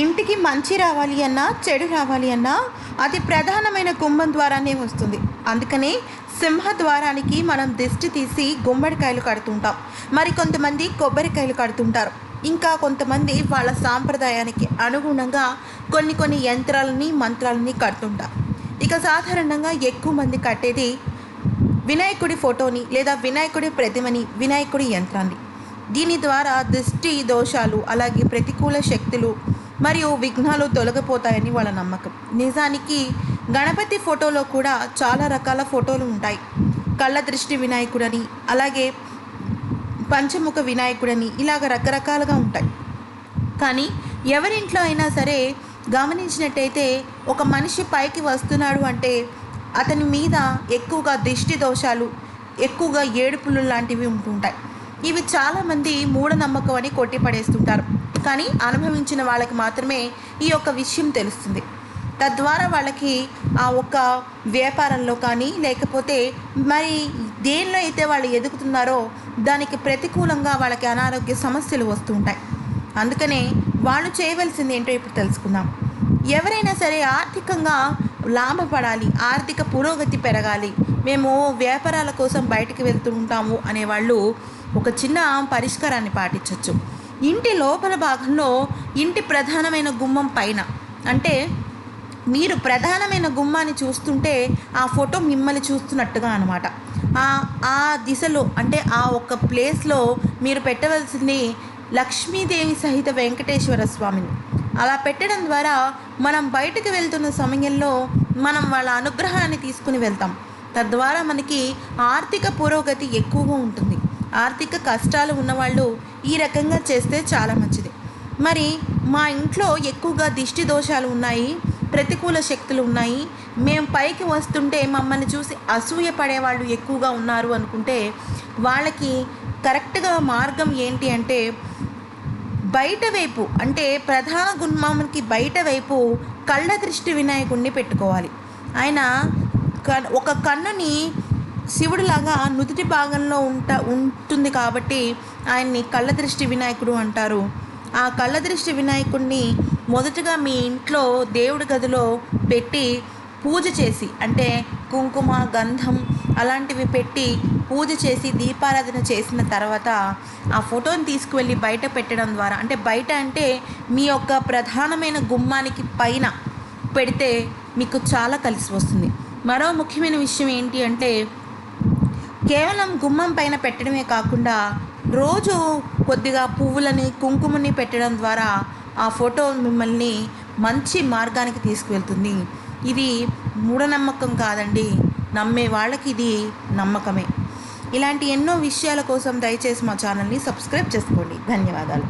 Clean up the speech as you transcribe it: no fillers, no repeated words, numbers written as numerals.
ఇంటికి మంచి రావాలి అన్నా చెడు రావాలి అన్నా అది ప్రధానమైన గుమ్మం ద్వారానే వస్తుంది. అందుకనే సింహద్వారానికి మనం దిష్టి తీసి గుమ్మడికాయలు కడుతుంటాం. మరి కొంతమంది కొబ్బరికాయలు కడుతుంటారు. ఇంకా కొంతమంది వాళ్ళ సాంప్రదాయానికి అనుగుణంగా కొన్ని యంత్రాలని మంత్రాలని కడుతుంటారు. ఇక సాధారణంగా ఎక్కువ మంది కట్టేది వినాయకుడి ఫోటోని లేదా వినాయకుడి ప్రతిమని, వినాయకుడి యంత్రాన్ని. దీని ద్వారా దిష్టి దోషాలు అలాగే ప్రతికూల శక్తులు మరియు విఘ్నాలు తొలగిపోతాయని వాళ్ళ నమ్మకం. నిజానికి గణపతి ఫోటోలో కూడా చాలా రకాల ఫోటోలు ఉంటాయి. కళ్ళ దృష్టి వినాయకుడని, అలాగే పంచముఖ వినాయకుడని, ఇలాగ రకరకాలుగా ఉంటాయి. కానీ ఎవరింట్లో అయినా సరే గమనించినట్టయితే ఒక మనిషి పైకి వస్తున్నాడు అంటే అతని మీద ఎక్కువగా దిష్టి దోషాలు, ఎక్కువగా ఏడుపులు లాంటివి ఉంటుంటాయి. ఇవి చాలామంది మూఢనమ్మకం అని కొట్టిపడేస్తుంటారు. కానీ అనుభవించిన వాళ్ళకి మాత్రమే ఈ యొక్క విషయం తెలుస్తుంది. తద్వారా వాళ్ళకి ఆ ఒక్క వ్యాపారంలో కానీ లేకపోతే మరి దేనిలో అయితే వాళ్ళు ఎదుగుతున్నారో దానికి ప్రతికూలంగా వాళ్ళకి అనారోగ్య సమస్యలు వస్తూ ఉంటాయి. అందుకనే వాళ్ళు చేయవలసింది ఏంటో ఇప్పుడు తెలుసుకుందాం. ఎవరైనా సరే ఆర్థికంగా లాభపడాలి, ఆర్థిక పురోగతి పెరగాలి, మేము వ్యాపారాల కోసం బయటికి వెళ్తూ ఉంటాము అనేవాళ్ళు ఒక చిన్న పరిష్కారాన్ని పాటించవచ్చు. ఇంటి లోపల భాగంలో ఇంటి ప్రధానమైన గుమ్మం పైన, అంటే మీరు ప్రధానమైన గుమ్మాన్ని చూస్తుంటే ఆ ఫోటో మిమ్మల్ని చూస్తున్నట్టుగా అనమాట. ఆ దిశలో అంటే ఆ ఒక్క ప్లేస్లో మీరు పెట్టవలసింది లక్ష్మీదేవి సహిత వెంకటేశ్వర స్వామిని. అలా పెట్టడం ద్వారా మనం బయటకు వెళ్తున్న సమయంలో మనం వాళ్ళ అనుగ్రహాన్ని తీసుకుని వెళ్తాం. తద్వారా మనకి ఆర్థిక పురోగతి ఎక్కువగా ఉంటుంది. ఆర్థిక కష్టాలు ఉన్నవాళ్ళు ఈ రకంగా చేస్తే చాలా మంచిది. మరి మా ఇంట్లో ఎక్కువగా దిష్టి దోషాలు ఉన్నాయి, ప్రతికూల శక్తులు ఉన్నాయి, మేము పైకి వస్తుంటే మమ్మల్ని చూసి అసూయ పడేవాళ్ళు ఎక్కువగా ఉన్నారు అనుకుంటే వాళ్ళకి కరెక్ట్గా మార్గం ఏంటి అంటే బయట వైపు, అంటే ప్రధాన గుమ్మానికి బయట వైపు కళ్ళ దృష్టి వినాయకుడిని పెట్టుకోవాలి. ఆయన ఒక కన్నుని శివుడిలాగా నుదుటి భాగంలో ఉంటుంది కాబట్టి ఆయన్ని కళ్ళ దృష్టి వినాయకుడు అంటారు. ఆ కళ్ళ దృష్టి వినాయకుడిని మొదటగా మీ ఇంట్లో దేవుడి గదిలో పెట్టి పూజ చేసి, అంటే కుంకుమ గంధం అలాంటివి పెట్టి పూజ చేసి దీపారాధన చేసిన తర్వాత ఆ ఫోటోని తీసుకువెళ్ళి బయట పెట్టడం ద్వారా, అంటే బయట అంటే మీ యొక్క ప్రధానమైన గుమ్మానికి పైన పెడితే మీకు చాలా కలిసి వస్తుంది. మరో ముఖ్యమైన విషయం ఏంటి అంటే కేవలం గుమ్మం పైన పెట్టడమే కాకుండా రోజు కొద్దిగా పువ్వులని కుంకుమని పెట్టడం ద్వారా ఆ ఫోటో మిమ్మల్ని మంచి మార్గానికి తీసుకువెళ్తుంది. ఇది మూఢనమ్మకం కాదండి, నమ్మే వాళ్ళకి ఇది నమ్మకమే. ఇలాంటి ఎన్నో విషయాల కోసం దయచేసి మా ఛానల్ని సబ్స్క్రైబ్ చేసుకోండి. ధన్యవాదాలు.